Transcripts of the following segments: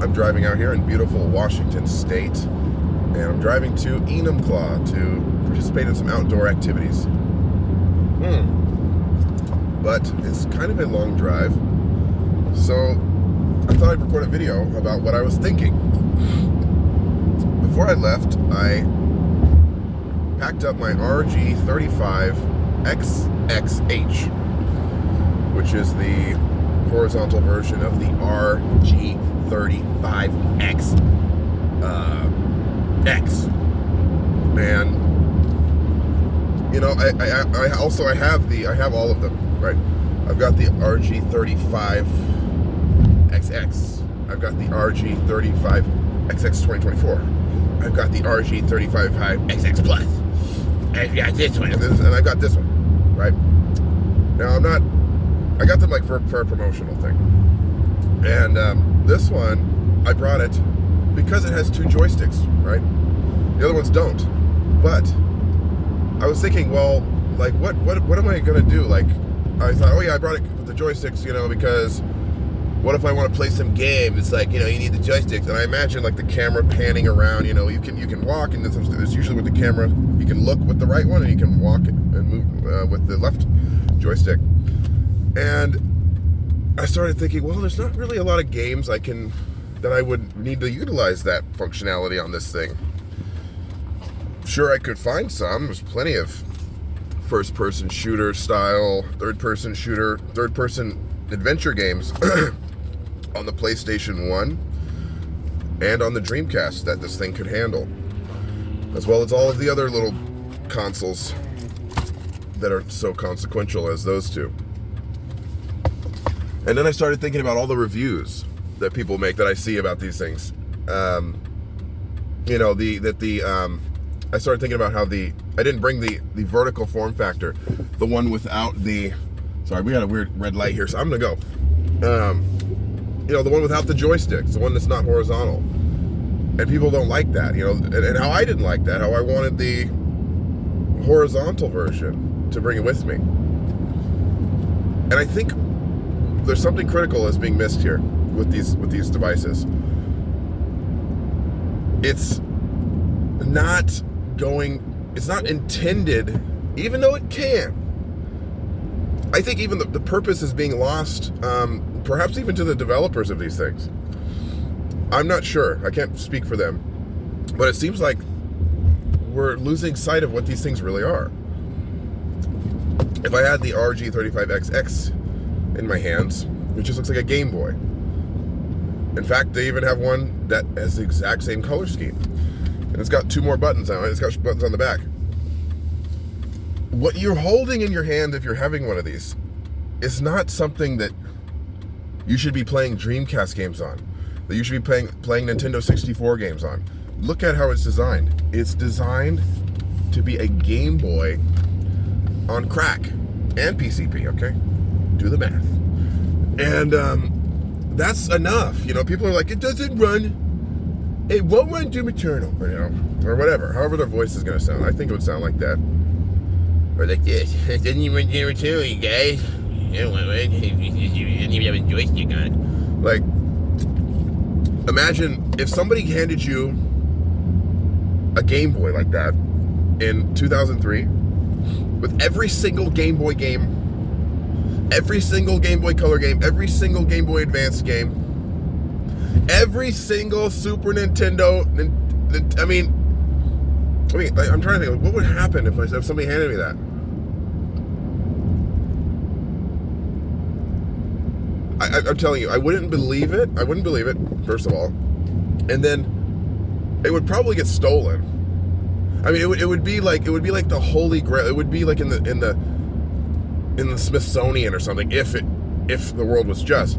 I'm driving out here in beautiful Washington State, and I'm driving to Enumclaw to participate in some outdoor activities. But it's kind of a long drive, so I thought I'd record a video about what I was thinking. Before I left, I packed up my rg35xx, which is the horizontal version of the rg35xx. And you know, I have all of them, right? I've got the rg35xx. I've got the rg35xx 2024. I've got the rg35xx plus. I've got this one, and I've got this one, right? Now I got them like for a promotional thing, and this one I brought it because it has two joysticks, right? The other ones don't. But I was thinking, well, like what am I gonna do? Like, I thought, oh yeah, I brought it with the joysticks, you know, because what if I want to play some game? It's like, you know, you need the joysticks, and I imagine like the camera panning around. You know, you can walk, and there's usually with the camera you can look with the right one, and you can walk and move with the left joystick. And I started thinking, well, there's not really a lot of games that I would need to utilize that functionality on this thing. Sure, I could find some. There's plenty of first-person shooter style, third-person adventure games on the PlayStation 1 and on the Dreamcast that this thing could handle, as well as all of the other little consoles that are so consequential as those two. And then I started thinking about all the reviews that people make that I see about these things. I started thinking about how I didn't bring the vertical form factor, the one without the, sorry, we got a weird red light here, so I'm gonna go. The one without the joysticks, the one that's not horizontal. And people don't like that, you know, and how I didn't like that, how I wanted the horizontal version to bring it with me. And I think there's something critical that's being missed here with these devices. It's not intended, even though it can. I think even the purpose is being lost, perhaps even to the developers of these things. I'm not sure. I can't speak for them. But it seems like we're losing sight of what these things really are. If I had the rg35xx in my hands, it just looks like a Game Boy. In fact, they even have one that has the exact same color scheme. And it's got two more buttons on it. It's got buttons on the back. What you're holding in your hand, if you're having one of these, is not something that you should be playing Dreamcast games on, that you should be playing Nintendo 64 games on. Look at how it's designed. It's designed to be a Game Boy on crack and PCP, okay? Do the math. And that's enough. You know, people are like, it doesn't run. It won't run Doom Eternal, or, you know, or whatever. However their voice is going to sound. I think it would sound like that. Or like this. It doesn't even run Doom Eternal, you guys. You didn't even have a joystick on it. Like, imagine if somebody handed you a Game Boy like that in 2003 with every single Game Boy game, every single Game Boy Color game, every single Game Boy Advance game, every single Super Nintendo. I'm trying to think, what would happen if somebody handed me that? I'm telling you, I wouldn't believe it. I wouldn't believe it, first of all, and then it would probably get stolen. I mean, it would be like the Holy Grail. It would be like in the Smithsonian or something. If the world was just.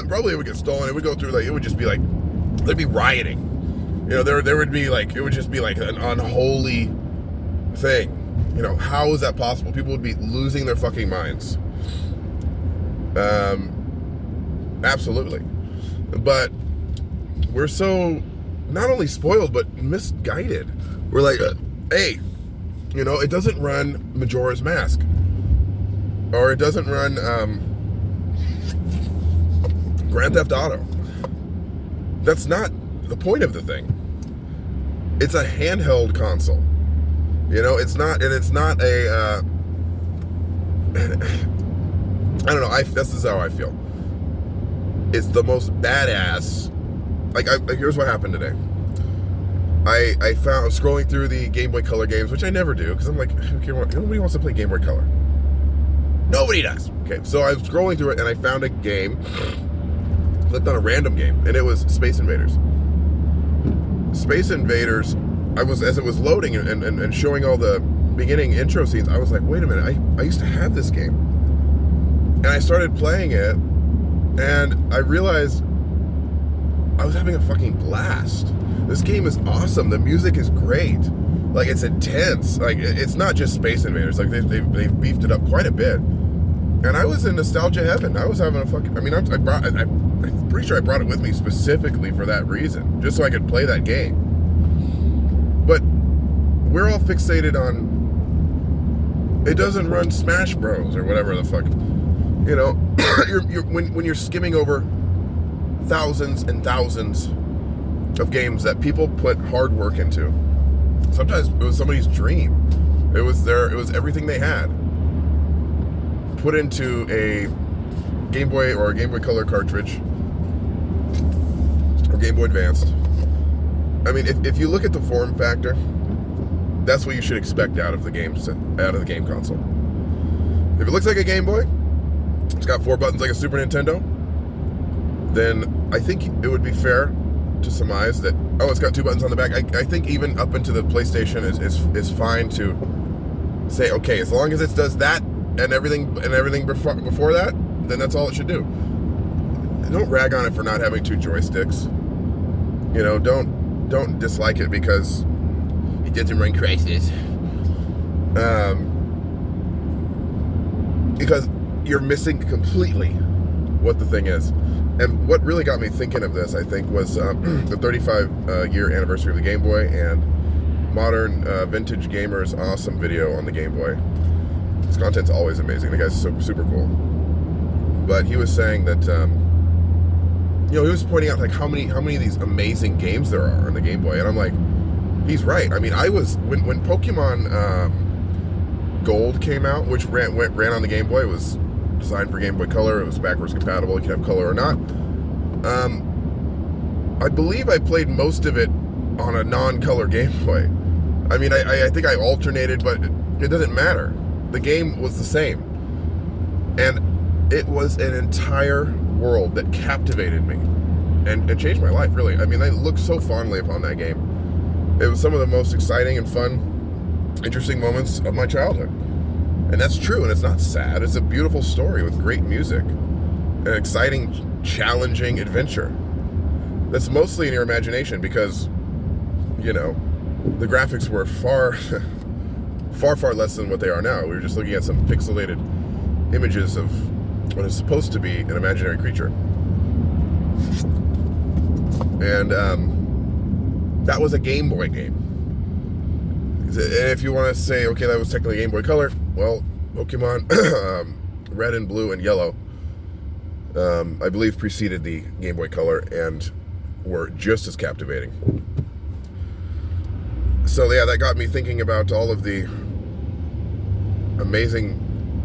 Probably it would get stolen. It would go through, like, it would just be like, there'd be rioting. You know, there would be like, it would just be like an unholy thing. You know, how is that possible? People would be losing their fucking minds. Absolutely. But we're so not only spoiled, but misguided. We're like, hey, you know, it doesn't run Majora's Mask. Or it doesn't run Grand Theft Auto. That's not the point of the thing. It's a handheld console. You know, it's not a, I don't know, this is how I feel. It's the most badass, here's what happened today. I found, scrolling through the Game Boy Color games, which I never do, because I'm like, nobody wants to play Game Boy Color. Nobody does. Okay, so I was scrolling through it, and I found a game, clicked on a random game, and it was Space Invaders. Space Invaders, as it was loading and showing all the beginning intro scenes, I was like, wait a minute, I used to have this game. And I started playing it, and I realized I was having a fucking blast. This game is awesome. The music is great. Like, it's intense. Like, it's not just Space Invaders. Like, they've beefed it up quite a bit. And I was in nostalgia heaven. I was having a fucking... I mean, I'm pretty sure I brought it with me specifically for that reason. Just so I could play that game. But we're all fixated on... It doesn't run Smash Bros. Or whatever the fuck. You know, when you're skimming over thousands and thousands of games that people put hard work into. Sometimes it was somebody's dream. It was everything they had put into a Game Boy or a Game Boy Color cartridge or Game Boy Advanced. I mean, if you look at the form factor, that's what you should expect out of the game console. If it looks like a Game Boy, it's got 4 buttons like a Super Nintendo, then I think it would be fair to surmise that, it's got 2 buttons on the back. I think even up into the PlayStation is fine to say, okay, as long as it does that and everything before that, then that's all it should do. Don't rag on it for not having 2 joysticks. You know, don't dislike it because it doesn't run Crysis. Because you're missing completely what the thing is. And what really got me thinking of this, I think, was the 35-year anniversary of the Game Boy and Modern Vintage Gamer's awesome video on the Game Boy. His content's always amazing. The guy's super cool. But he was saying that, he was pointing out like how many of these amazing games there are on the Game Boy, and I'm like, he's right. I mean, when Pokemon Gold came out, which ran on the Game Boy, it was designed for Game Boy Color. It was backwards compatible. You could have color or not. I believe I played most of it on a non-color Game Boy. I mean, I think I alternated, but it doesn't matter. The game was the same. And it was an entire world that captivated me and changed my life, really. I mean, I look so fondly upon that game. It was some of the most exciting and fun, interesting moments of my childhood. And that's true, and it's not sad. It's a beautiful story with great music. An exciting, challenging adventure. That's mostly in your imagination because, the graphics were far, far less than what they are now. We were just looking at some pixelated images of what is supposed to be an imaginary creature. And that was a Game Boy game. And if you want to say, okay, that was technically Game Boy Color, well, Pokemon Red and Blue and Yellow, I believe, preceded the Game Boy Color and were just as captivating. So yeah, that got me thinking about all of the amazing,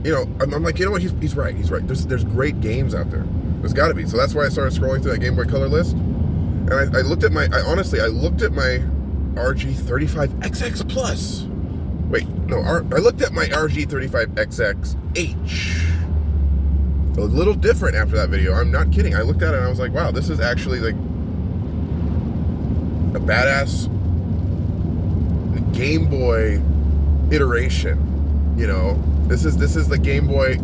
I'm like, you know what, he's right. There's great games out there. There's got to be. So that's why I started scrolling through that Game Boy Color list. And I looked at my rg35xx plus. Wait, no, I looked at my rg35xx-H. A little different after that video. I'm not kidding. I looked at it and I was like, wow, this is actually like a badass Game Boy iteration. This is the Game Boy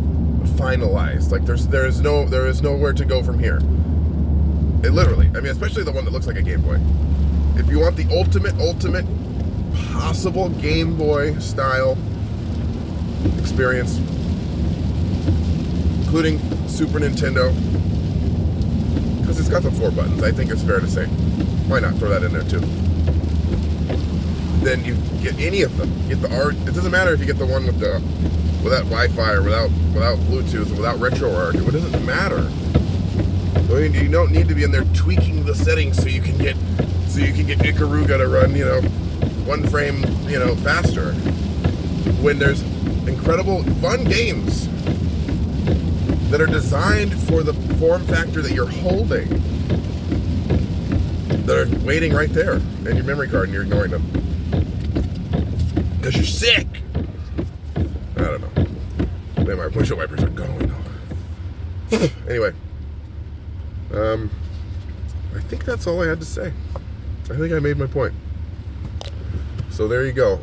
finalized. Like there is nowhere to go from here. It literally, especially the one that looks like a Game Boy. If you want the ultimate possible Game Boy style experience, including Super Nintendo, because it's got the 4 buttons, I think it's fair to say. Why not throw that in there too? Then you get any of them. You get the it doesn't matter if you get the one without Wi-Fi or without Bluetooth or without RetroArch. It doesn't matter. You don't need to be in there tweaking the settings so you can get Ikaruga to run, one frame, faster. When there's incredible fun games that are designed for the form factor that you're holding, that are waiting right there in your memory card, and you're ignoring them because you're sick. I don't know. Man, my windshield wipers are going. Anyway, I think that's all I had to say. I think I made my point. So there you go.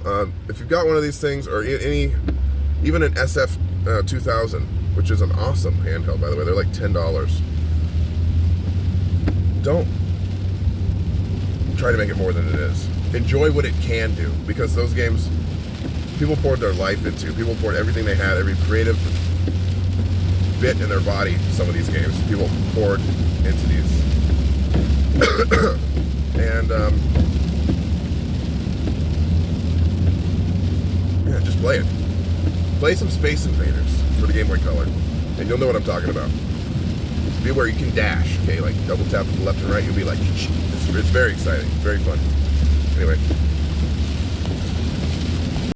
If you've got one of these things, or even an SF 2000, which is an awesome handheld, by the way, they're like $10. Don't try to make it more than it is. Enjoy what it can do, because those games, people poured their life into. People poured everything they had, every creative bit in their body. Some of these games, people poured into these, and yeah, just play it. Play some Space Invaders for the Game Boy Color, and you'll know what I'm talking about. Be where you can dash, okay? Like double tap to the left and right, you'll be like, it's very exciting, very fun. Anyway.